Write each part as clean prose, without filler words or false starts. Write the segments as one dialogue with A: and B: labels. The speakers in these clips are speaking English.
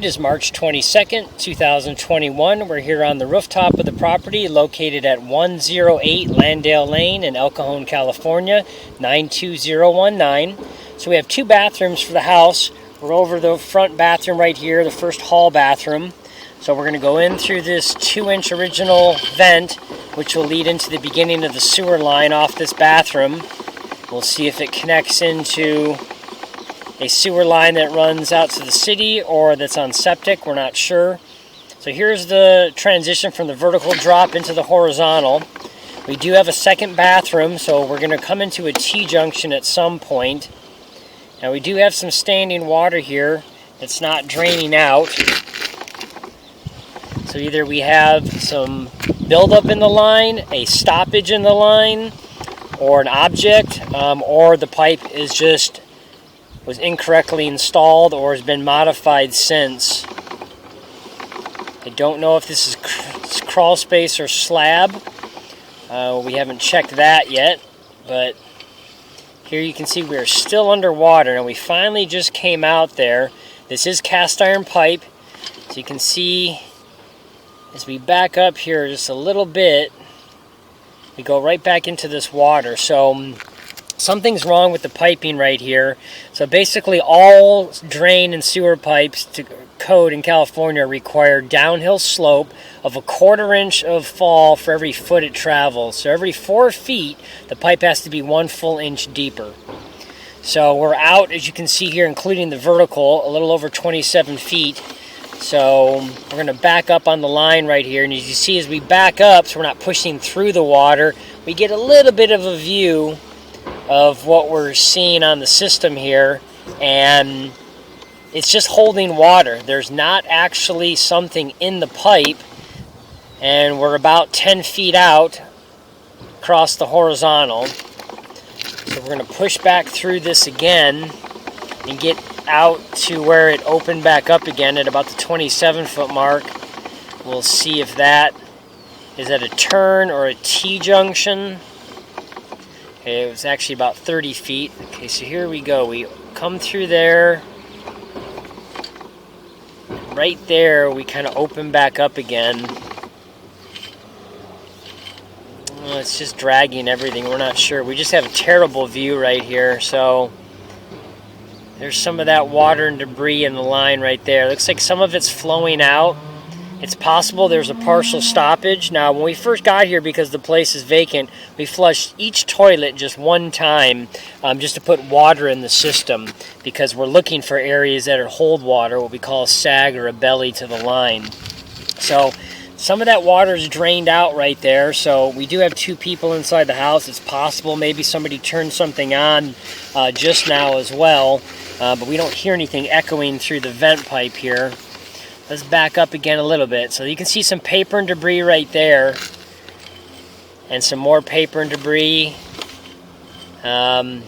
A: It is March 22nd, 2021. We're here on the rooftop of the property located at 108 Landale Lane in El Cajon, California, 92019. So we have two bathrooms for the house. We're over the front bathroom right here, the first hall bathroom. So we're going to go in through this 2-inch original vent, which will lead into the beginning of the sewer line off this bathroom. We'll see if it connects into a sewer line that runs out to the city or that's on septic. We're not sure. So here's the transition from the vertical drop into the horizontal. We do have a second bathroom, so we're going to come into a T-junction at some point. Now we do have some standing water here that's not draining out. So either we have some buildup in the line, a stoppage in the line, or an object, or the pipe was incorrectly installed or has been modified since. I don't know if this is crawl space or slab. We haven't checked that yet, but here you can see we're still underwater. Now we finally just came out there. This is cast iron pipe, so you can see as we back up here just a little bit, we go right back into this water. So something's wrong with the piping right here. So basically all drain and sewer pipes to code in California require downhill slope of 1/4 inch of fall for every foot it travels. So every 4 feet, the pipe has to be 1 full inch deeper. So we're out, as you can see here, including the vertical, a little over 27 feet. So we're going to back up on the line right here. And as you see, as we back up, so we're not pushing through the water, we get a little bit of a view of what we're seeing on the system here, and it's just holding water. There's not actually something in the pipe, and we're about 10 feet out across the horizontal. So we're going to push back through this again and get out to where it opened back up again at about the 27-foot mark. We'll see if that is at a turn or a T-junction. Okay, it was actually about 30 feet. Okay, so here we go. We come through there. Right there, we kind of open back up again. Well, it's just dragging everything. We're not sure. We just have a terrible view right here. So there's some of that water and debris in the line right there. Looks like some of it's flowing out. It's possible there's a partial stoppage. Now, when we first got here, because the place is vacant, we flushed each toilet just one time just to put water in the system, because we're looking for areas that hold water, what we call a sag or a belly to the line. So some of that water is drained out right there. So we do have 2 people inside the house. It's possible maybe somebody turned something on just now as well, but we don't hear anything echoing through the vent pipe here. Let's back up again a little bit. So you can see some paper and debris right there, and some more paper and debris. Let's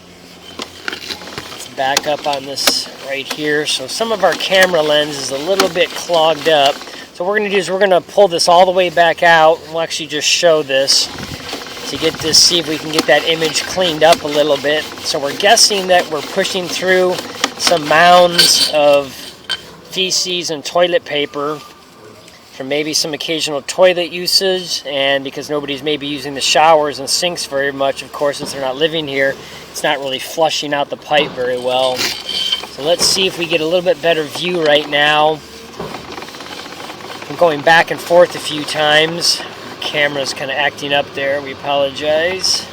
A: back up on this right here. So some of our camera lens is a little bit clogged up. So what we're going to do is we're going to pull this all the way back out. We'll actually just show this to get this, see if we can get that image cleaned up a little bit. So we're guessing that we're pushing through some mounds of feces and toilet paper from maybe some occasional toilet usage, and because nobody's maybe using the showers and sinks very much, of course, since they're not living here, it's not really flushing out the pipe very well. So let's see if we get a little bit better view right now. I'm going back and forth a few times. The camera's kind of acting up there. We apologize.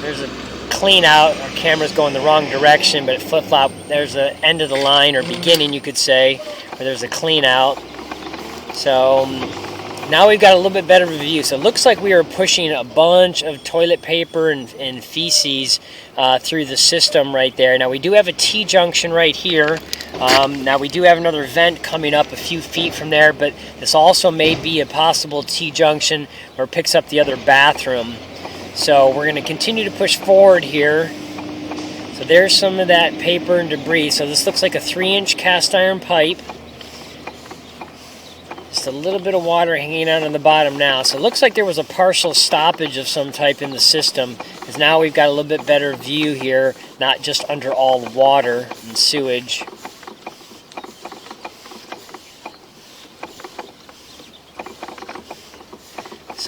A: There's a clean out. Our camera's going the wrong direction, but it flip-flop. There's the end of the line, or beginning, you could say, where there's a clean out. So now we've got a little bit better view. So it looks like we are pushing a bunch of toilet paper and feces through the system right there. Now we do have a T-junction right here. Now we do have another vent coming up a few feet from there, but this also may be a possible T-junction where it picks up the other bathroom. So we're going to continue to push forward here. So there's some of that paper and debris. So this looks like a 3-inch cast iron pipe. Just a little bit of water hanging out on the bottom now. So it looks like there was a partial stoppage of some type in the system, because now we've got a little bit better view here, not just under all the water and sewage.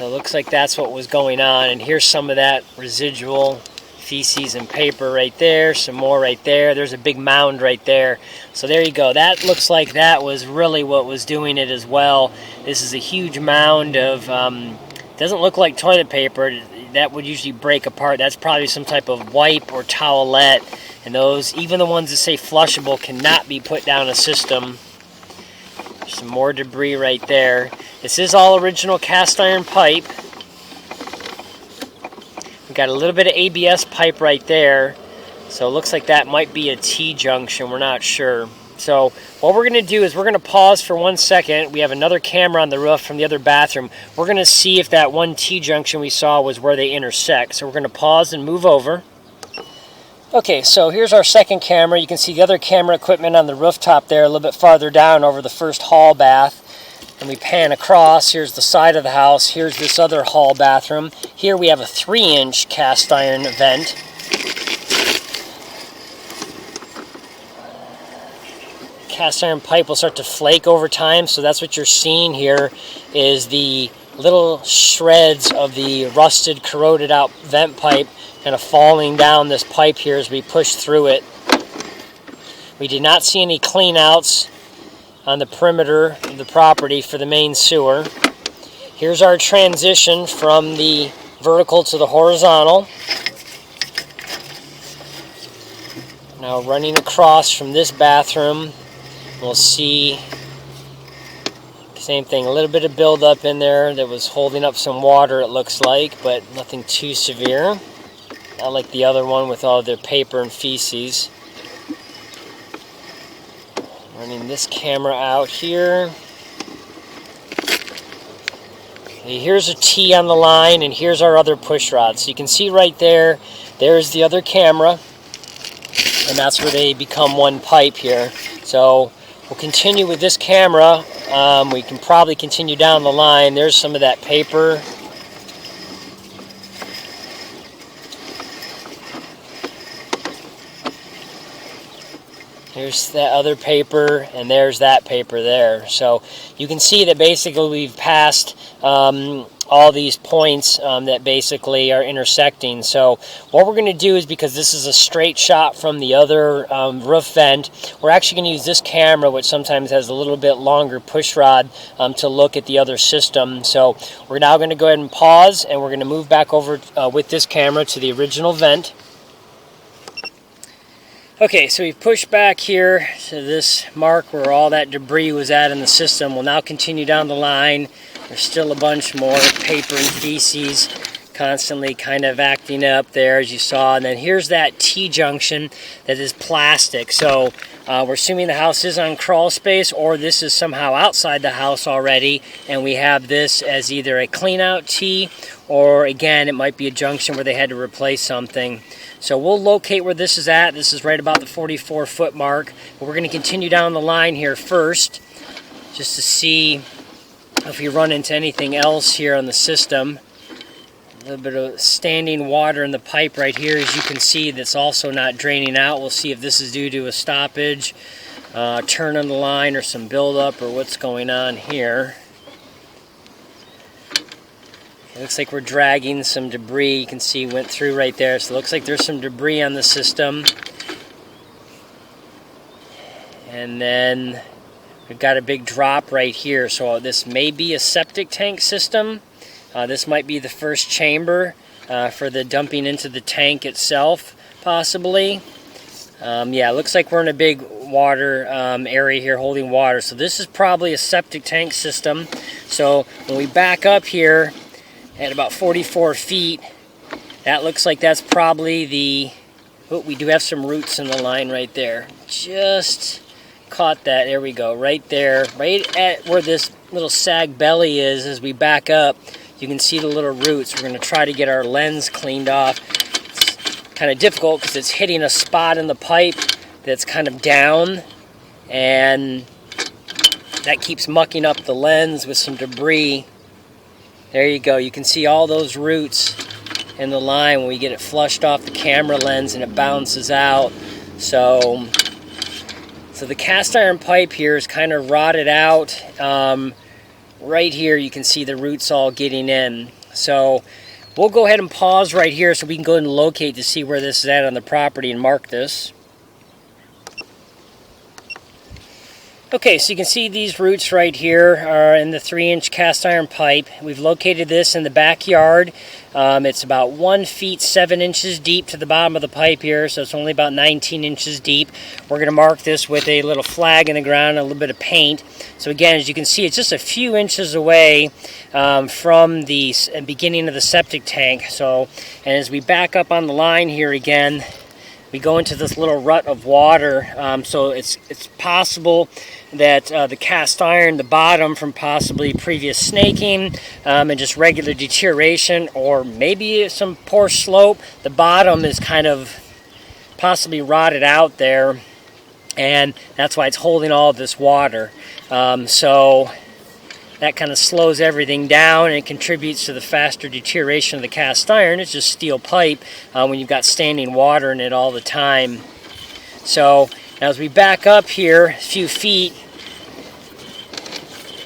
A: So it looks like that's what was going on, and here's some of that residual feces and paper right there, some more right there. There's a big mound right there. So there you go. That looks like that was really what was doing it as well. This is a huge mound of, doesn't look like toilet paper. That would usually break apart. That's probably some type of wipe or towelette. And those, even the ones that say flushable, cannot be put down a system. Some more debris right there. This is all original cast iron pipe. We've got a little bit of ABS pipe right there. So it looks like that might be a T-junction. We're not sure. So what we're going to do is we're going to pause for 1 second. We have another camera on the roof from the other bathroom. We're going to see if that one T-junction we saw was where they intersect. So we're going to pause and move over. Okay, so here's our second camera. You can see the other camera equipment on the rooftop there a little bit farther down over the first hall bath. And we pan across. Here's the side of the house. Here's this other hall bathroom. Here we have a 3-inch cast iron vent. Cast iron pipe will start to flake over time, so that's what you're seeing here is the little shreds of the rusted, corroded out vent pipe kind of falling down this pipe here as we push through it. We did not see any clean outs on the perimeter of the property for the main sewer. Here's our transition from the vertical to the horizontal. Now running across from this bathroom, we'll see same thing, a little bit of buildup in there that was holding up some water, it looks like, but nothing too severe. Not like the other one with all their paper and feces. Running this camera out here. Okay, here's a T on the line, and here's our other push rod. So you can see right there, there's the other camera, and that's where they become one pipe here. So we'll continue with this camera. We can probably continue down the line. There's some of that paper. Here's that other paper, and there's that paper there. So you can see that basically we've passed all these points that basically are intersecting. So what we're going to do is, because this is a straight shot from the other roof vent, we're actually going to use this camera, which sometimes has a little bit longer push rod, to look at the other system. So we're now going to go ahead and pause, and we're going to move back over with this camera to the original vent. Okay, so we've pushed back here to this mark where all that debris was at in the system. We'll now continue down the line. There's still a bunch more paper and feces constantly kind of acting up there, as you saw. And then here's that T-junction that is plastic. So we're assuming the house is on crawl space, or this is somehow outside the house already, and we have this as either a clean-out T, or again, it might be a junction where they had to replace something. So we'll locate where this is at. This is right about the 44-foot mark. But we're going to continue down the line here first, just to see if we run into anything else here on the system. A little bit of standing water in the pipe right here, as you can see, that's also not draining out. We'll see if this is due to a stoppage, turn on the line, or some buildup, or what's going on here. It looks like we're dragging some debris. You can see went through right there. So it looks like there's some debris on the system. And then we've got a big drop right here. So this may be a septic tank system. This might be the first chamber for the dumping into the tank itself, possibly. Yeah, it looks like we're in a big water area here holding water. So this is probably a septic tank system. So when we back up here at about 44 feet, that looks like that's probably the... Oh, we do have some roots in the line right there. Just caught that. There we go. Right there. Right at where this little sag belly is, as we back up, you can see the little roots. We're going to try to get our lens cleaned off. It's kind of difficult because it's hitting a spot in the pipe that's kind of down, and that keeps mucking up the lens with some debris. There you go. You can see all those roots in the line when we get it flushed off the camera lens and it bounces out. So the cast iron pipe here is kind of rotted out. right here you can see the roots all getting in. So we'll go ahead and pause right here so we can go ahead and locate to see where this is at on the property and mark this. Okay, so you can see these roots right here are in the 3-inch cast iron pipe. We've located this in the backyard. It's about 1 feet 7 inches deep to the bottom of the pipe here, so it's only about 19 inches deep. We're going to mark this with a little flag in the ground and a little bit of paint. So again, as you can see, it's just a few inches away from the beginning of the septic tank. So, and as we back up on the line here again, we go into this little rut of water. So it's possible that the cast iron, the bottom from possibly previous snaking and just regular deterioration, or maybe some poor slope, the bottom is kind of possibly rotted out there, and that's why it's holding all of this water. So that kind of slows everything down and it contributes to the faster deterioration of the cast iron. It's just steel pipe when you've got standing water in it all the time. So now as we back up here a few feet,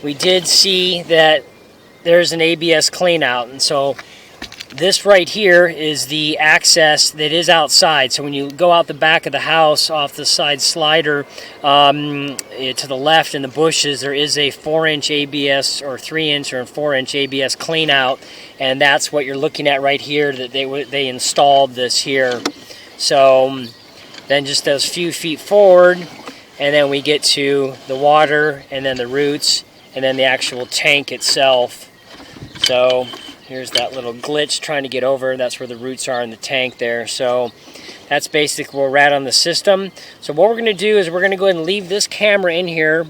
A: we did see that there's an ABS cleanout, and so this right here is the access that is outside. So when you go out the back of the house off the side slider to the left in the bushes, there is a 4-inch ABS or 3-inch or 4-inch ABS cleanout, and that's what you're looking at right here, that they installed this here. So then just those few feet forward, and then we get to the water and then the roots and then the actual tank itself. So here's that little glitch trying to get over. That's where the roots are in the tank there. So that's basically where we're at on the system. So what we're going to do is we're going to go ahead and leave this camera in here,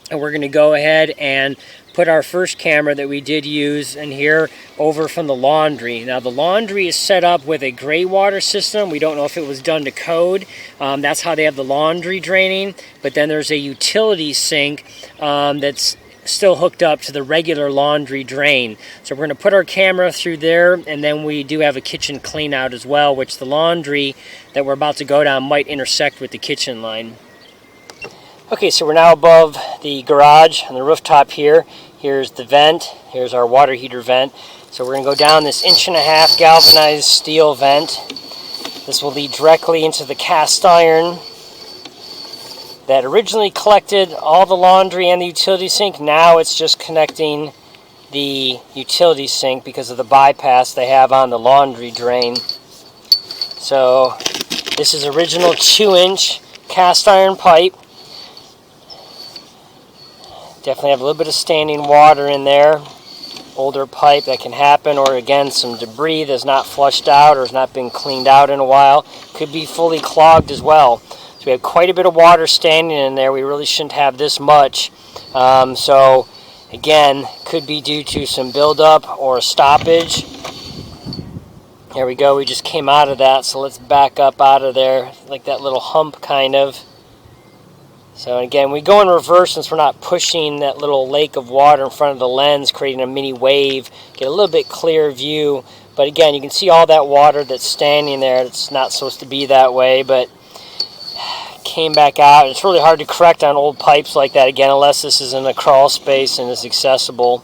A: and we're going to go ahead and put our first camera that we did use in here over from the laundry. Now the laundry is set up with a gray water system. We don't know if it was done to code. That's how they have the laundry draining. But then there's a utility sink that's still hooked up to the regular laundry drain. So we're going to put our camera through there, and then we do have a kitchen clean out as well, which the laundry that we're about to go down might intersect with the kitchen line. Okay, so we're now above the garage on the rooftop here. Here's the vent. Here's our water heater vent. So we're going to go down this 1.5-inch galvanized steel vent. This will lead directly into the cast iron that originally collected all the laundry and the utility sink. Now it's just connecting the utility sink because of the bypass they have on the laundry drain. So this is original 2-inch cast iron pipe. Definitely have a little bit of standing water in there. Older pipe, that can happen, or again some debris that's not flushed out or has not been cleaned out in a while. Could be fully clogged as well. So we have quite a bit of water standing in there. We really shouldn't have this much. So again, could be due to some buildup or a stoppage. There we go. We just came out of that. So let's back up out of there, like that little hump kind of. So again, we go in reverse since we're not pushing that little lake of water in front of the lens, creating a mini wave. Get a little bit clearer view. But again, you can see all that water that's standing there. It's not supposed to be that way, but came back out. It's really hard to correct on old pipes like that again, unless this is in a crawl space and is accessible.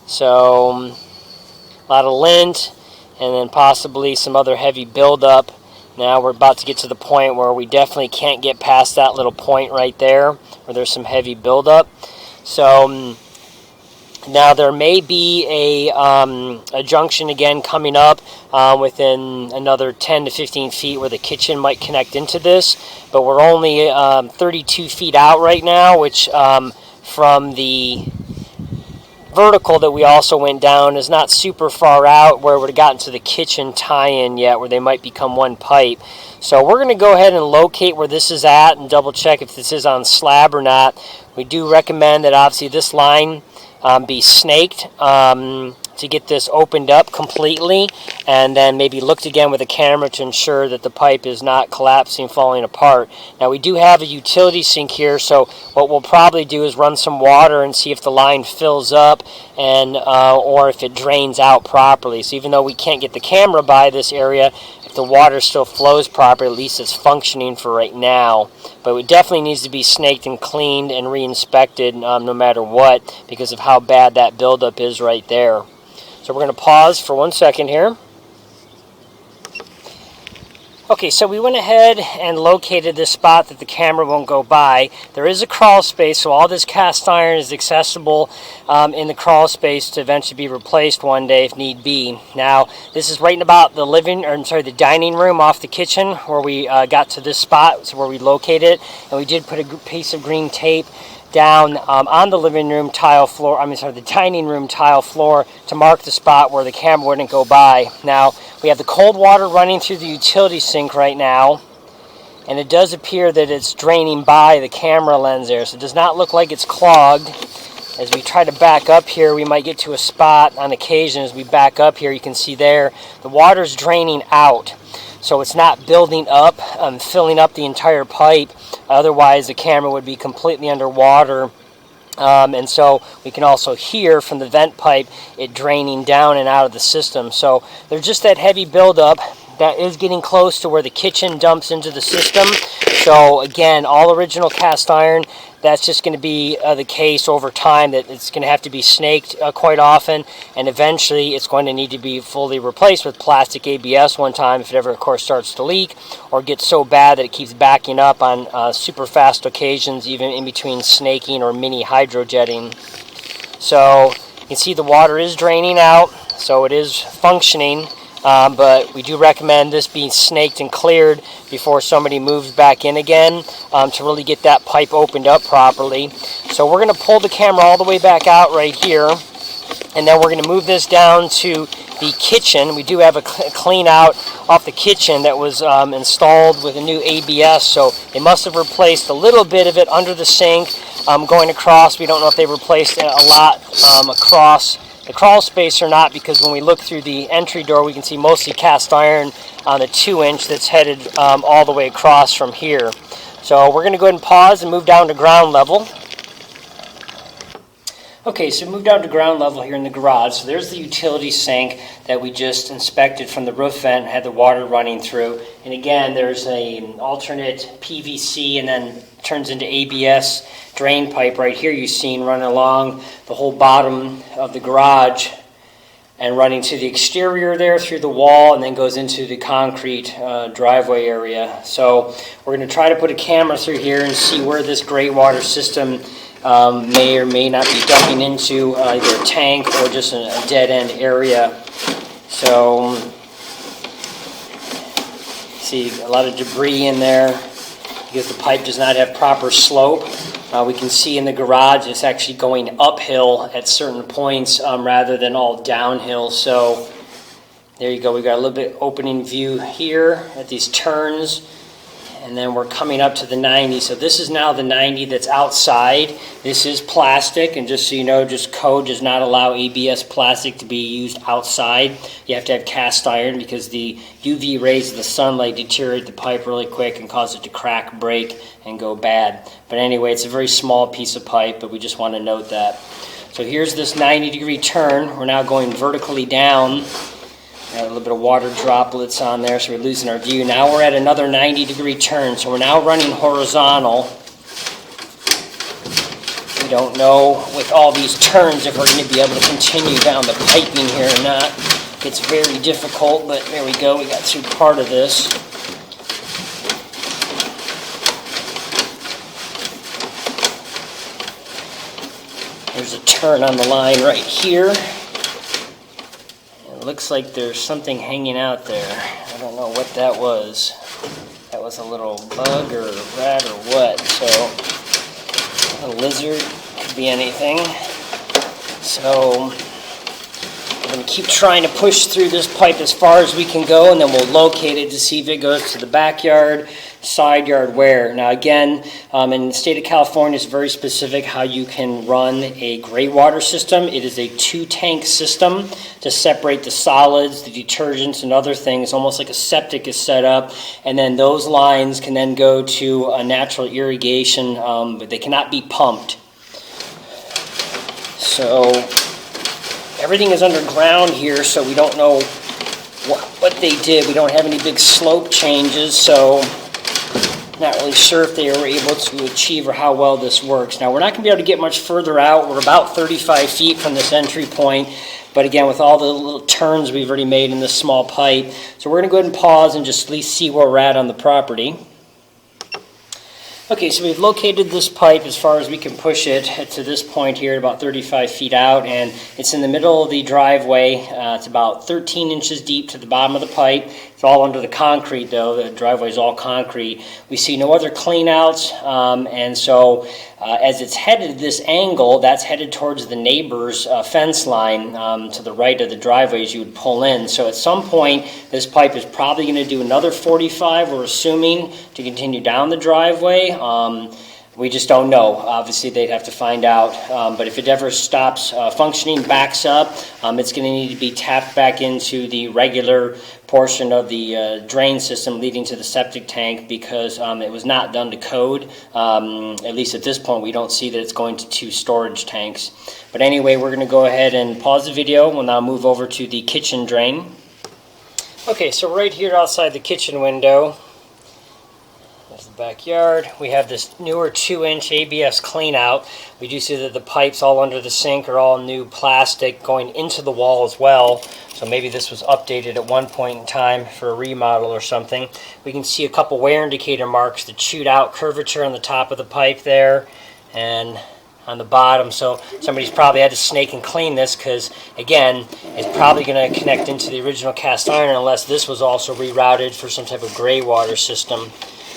A: So a lot of lint and then possibly some other heavy buildup. Now we're about to get to the point where we definitely can't get past that little point right there where there's some heavy buildup. So now there may be a junction again coming up within another 10 to 15 feet where the kitchen might connect into this, but we're only 32 feet out right now, which from the vertical that we also went down is not super far out where we've gotten to the kitchen tie-in yet, where they might become one pipe. So we're going to go ahead and locate where this is at and double check if this is on slab or not. We do recommend that obviously this line be snaked to get this opened up completely, and then maybe looked again with a camera to ensure that the pipe is not collapsing, falling apart. Now we do have a utility sink here, so what we'll probably do is run some water and see if the line fills up and or if it drains out properly. So even though we can't get the camera by this area, if the water still flows properly. At least it's functioning for right now. But it definitely needs to be snaked and cleaned and re-inspected no matter what, because of how bad that buildup is right there. So we're going to pause for 1 second here. Okay, so we went ahead and located this spot that the camera won't go by. There is a crawl space, so all this cast iron is accessible in the crawl space to eventually be replaced one day if need be. Now, this is right in about the dining room off the kitchen where we got to this spot, so where we located it, and we did put a piece of green tape down on the the dining room tile floor to mark the spot where the camera wouldn't go by. Now, we have the cold water running through the utility sink right now, and it does appear that it's draining by the camera lens there, so it does not look like it's clogged. As we try to back up here, we might get to a spot on occasion. As we back up here, you can see there, the water's draining out. So it's not building up, filling up the entire pipe. Otherwise, the camera would be completely underwater. And so we can also hear from the vent pipe it draining down and out of the system. So there's just that heavy buildup that is getting close to where the kitchen dumps into the system. So again, all original cast iron, that's just going to be the case over time, that it's going to have to be snaked quite often, and eventually it's going to need to be fully replaced with plastic ABS one time if it ever, of course, starts to leak or gets so bad that it keeps backing up on super fast occasions, even in between snaking or mini hydrojetting. So you can see the water is draining out, so it is functioning. But we do recommend this being snaked and cleared before somebody moves back in again to really get that pipe opened up properly. So we're going to pull the camera all the way back out right here, and then we're going to move this down to the kitchen. We do have a clean out off the kitchen that was installed with a new ABS, so they must have replaced a little bit of it under the sink going across. We don't know if they replaced a lot across the crawl space or not, because when we look through the entry door, we can see mostly cast iron on a 2-inch that's headed all the way across from here. So we're going to go ahead and pause and move down to ground level. Okay, so move down to ground level here in the garage. So there's the utility sink that we just inspected from the roof vent, had the water running through. And again, there's an alternate PVC and then turns into ABS drain pipe right here you've seen running along the whole bottom of the garage and running to the exterior there through the wall, and then goes into the concrete driveway area. So we're going to try to put a camera through here and see where this gray water system may or may not be dumping into either a tank or just a dead-end area. So see a lot of debris in there because the pipe does not have proper slope. We can see in the garage it's actually going uphill at certain points rather than all downhill. So there you go. We've got a little bit opening view here at these turns. And then we're coming up to the 90. So this is now the 90 that's outside. This is plastic, and just so you know, just code does not allow ABS plastic to be used outside. You have to have cast iron because the UV rays of the sunlight deteriorate the pipe really quick and cause it to crack, break, and go bad. But anyway, it's a very small piece of pipe, but we just want to note that. So here's this 90-degree turn. We're now going vertically down. Got a little bit of water droplets on there, so we're losing our view. Now we're at another 90-degree turn, so we're now running horizontal. We don't know with all these turns if we're going to be able to continue down the piping here or not. It's very difficult, but there we go. We got through part of this. There's a turn on the line right here. It looks like there's something hanging out there. I don't know what that was. That was a little bug or a rat or what. So a lizard, could be anything. So we're going to keep trying to push through this pipe as far as we can go, and then we'll locate it to see if it goes to the backyard, side yard, where. Now again, in the state of California, it's very specific how you can run a gray water system. It is a 2-tank system to separate the solids, the detergents, and other things, almost like a septic is set up, and then those lines can then go to a natural irrigation, but they cannot be pumped. So everything is underground here, so we don't know what they did. We don't have any big slope changes, so not really sure if they were able to achieve or how well this works. Now, we're not going to be able to get much further out. We're about 35 feet from this entry point, but again, with all the little turns we've already made in this small pipe. So we're going to go ahead and pause and just at least see where we're at on the property. Okay, so we've located this pipe as far as we can push it to this point here, about 35 feet out, and it's in the middle of the driveway. It's about 13 inches deep to the bottom of the pipe. It's all under the concrete, though. The driveway is all concrete. We see no other cleanouts, and so as it's headed this angle, that's headed towards the neighbor's fence line to the right of the driveway as you would pull in. So at some point, this pipe is probably going to do another 45, we're assuming, to continue down the driveway. We just don't know. Obviously, they'd have to find out. But if it ever stops functioning, backs up, it's going to need to be tapped back into the regular portion of the drain system leading to the septic tank, because it was not done to code. At least at this point, we don't see that it's going to 2 storage tanks. But anyway, we're going to go ahead and pause the video. We'll now move over to the kitchen drain. Okay, so right here outside the kitchen window, there's the backyard. We have this newer 2-inch ABS clean out. We do see that the pipes all under the sink are all new plastic going into the wall as well. So maybe this was updated at one point in time for a remodel or something. We can see a couple wear indicator marks, the chewed out curvature on the top of the pipe there and on the bottom. So somebody's probably had to snake and clean this, because again, it's probably going to connect into the original cast iron unless this was also rerouted for some type of gray water system.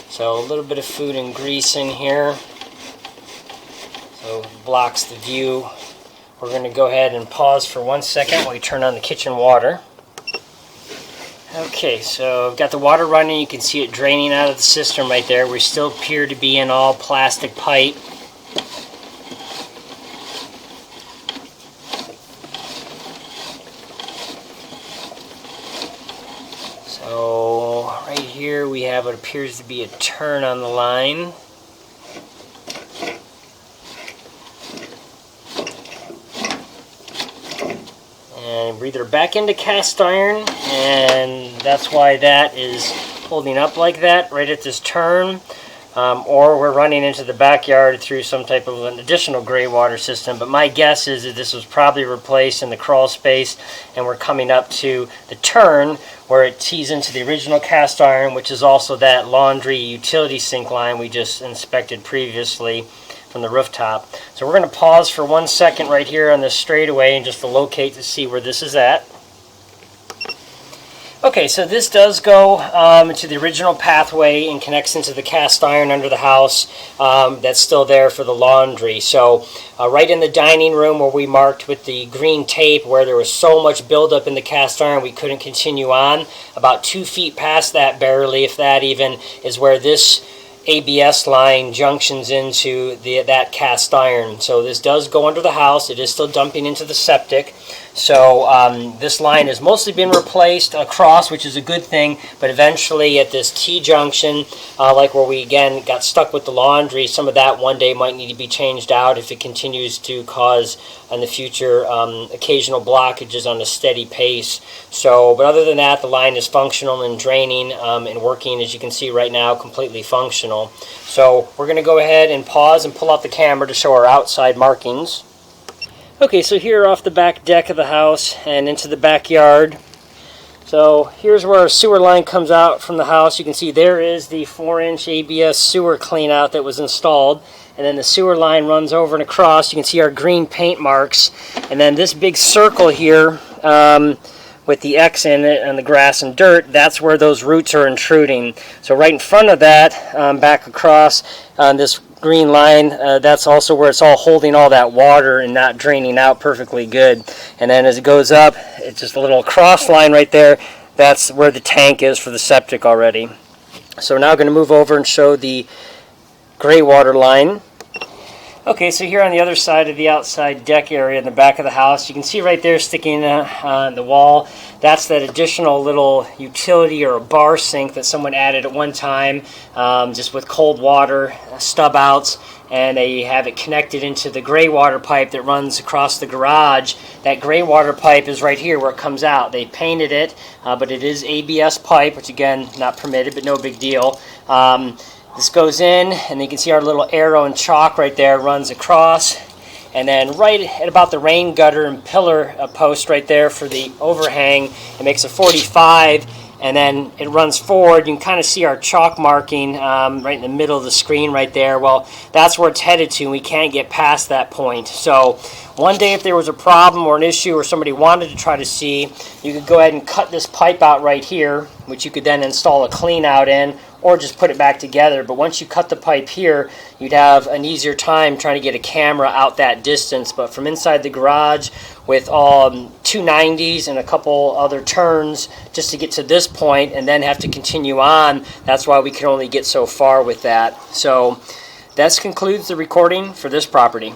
A: So a little bit of food and grease in here, so it blocks the view. We're going to go ahead and pause for 1 second while we turn on the kitchen water. Okay, so I've got the water running. You can see it draining out of the cistern right there. We still appear to be in all plastic pipe. So right here we have what appears to be a turn on the line. And we're either back into cast iron, and that's why that is holding up like that right at this turn, or we're running into the backyard through some type of an additional gray water system. But my guess is that this was probably replaced in the crawl space, and we're coming up to the turn where it tees into the original cast iron, which is also that laundry utility sink line we just inspected previously from the rooftop. So we're going to pause for 1 second right here on this straightaway and just to locate to see where this is at. Okay, so this does go into the original pathway and connects into the cast iron under the house that's still there for the laundry. So right in the dining room where we marked with the green tape where there was so much buildup in the cast iron we couldn't continue on, about 2 feet past that barely, if that even, is where this ABS line junctions into that cast iron. So this does go under the house. It is still dumping into the septic. So this line has mostly been replaced across, which is a good thing, but eventually at this T-junction, like where we again got stuck with the laundry, some of that one day might need to be changed out if it continues to cause in the future occasional blockages on a steady pace. So, but other than that, the line is functional and draining and working, as you can see right now, completely functional. So we're going to go ahead and pause and pull out the camera to show our outside markings. Okay, so here off the back deck of the house and into the backyard. So here's where our sewer line comes out from the house. You can see there is the 4-inch ABS sewer clean out that was installed. And then the sewer line runs over and across. You can see our green paint marks. And then this big circle here with the X in it and the grass and dirt, that's where those roots are intruding. So right in front of that, back across on this green line, that's also where it's all holding all that water and not draining out perfectly good. And then as it goes up, it's just a little cross line right there. That's where the tank is for the septic already. So now I'm going to move over and show the gray water line. Okay, so here on the other side of the outside deck area in the back of the house, you can see right there sticking on the wall, that's that additional little utility or a bar sink that someone added at one time, just with cold water stub outs, and they have it connected into the gray water pipe that runs across the garage. That gray water pipe is right here where it comes out. They painted it, but it is ABS pipe, which again, not permitted, but no big deal. This goes in, and you can see our little arrow and chalk right there runs across. And then right at about the rain gutter and pillar post right there for the overhang, it makes a 45, and then it runs forward. You can kind of see our chalk marking right in the middle of the screen right there. Well, that's where it's headed to, and we can't get past that point. So one day if there was a problem or an issue or somebody wanted to try to see, you could go ahead and cut this pipe out right here, which you could then install a clean out in, or just put it back together. But once you cut the pipe here, you'd have an easier time trying to get a camera out that distance. But from inside the garage with 290s and a couple other turns just to get to this point and then have to continue on, that's why we can only get so far with that. So that concludes the recording for this property.